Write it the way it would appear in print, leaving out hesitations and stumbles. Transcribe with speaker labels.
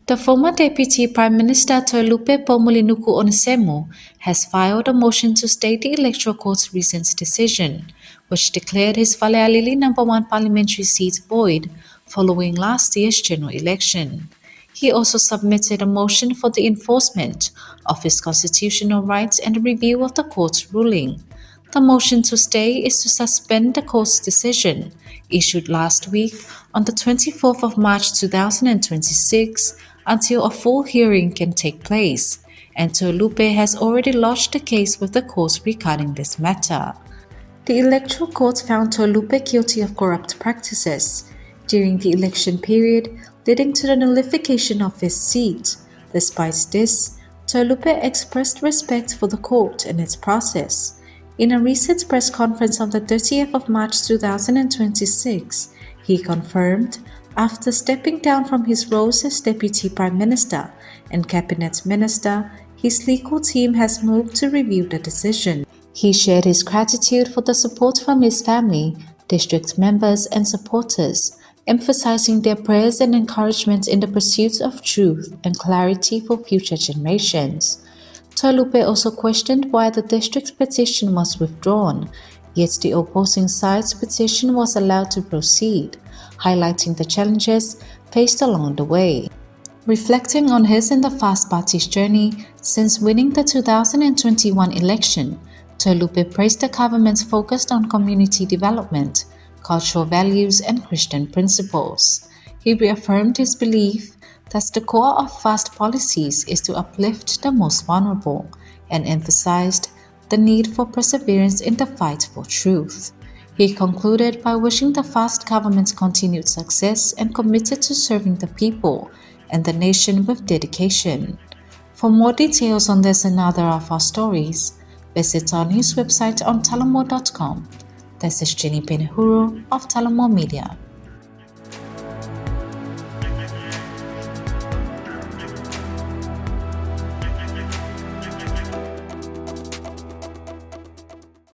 Speaker 1: The former Deputy Prime Minister Lupe Pomulinuku Onisemo has filed a motion to stay the Electoral Court's recent decision, which declared his Falealili No. 1 parliamentary seat void following last year's general election. He also submitted a motion for the enforcement of his constitutional rights and a review of the court's ruling. The motion to stay is to suspend the court's decision, issued last week on the 24th of March 2026, until a full hearing can take place, and Lupe has already lodged a case with the court regarding this matter. The Electoral Court found Lupe guilty of corrupt practices during the election period, leading to the nullification of his seat. Despite this, Lupe expressed respect for the court and its process. In a recent press conference on the 30th of March 2026, he confirmed, after stepping down from his roles as Deputy Prime Minister and Cabinet Minister, his legal team has moved to review the decision. He shared his gratitude for the support from his family, district members, and supporters, emphasizing their prayers and encouragement in the pursuit of truth and clarity for future generations. Lupe also questioned why the district's petition was withdrawn, yet the opposing side's petition was allowed to proceed, highlighting the challenges faced along the way. Reflecting on his and the Fast Party's journey since winning the 2021 election, Lupe praised the government's focus on community development, cultural values, and Christian principles. He reaffirmed his belief that the core of Fast policies is to uplift the most vulnerable, and emphasized the need for perseverance in the fight for truth. He concluded by wishing the Fast government's continued success and committed to serving the people and the nation with dedication. For more details on this and other of our stories, visit our news website on talamo.com. This is Jenny Penehuru of Talamo Media.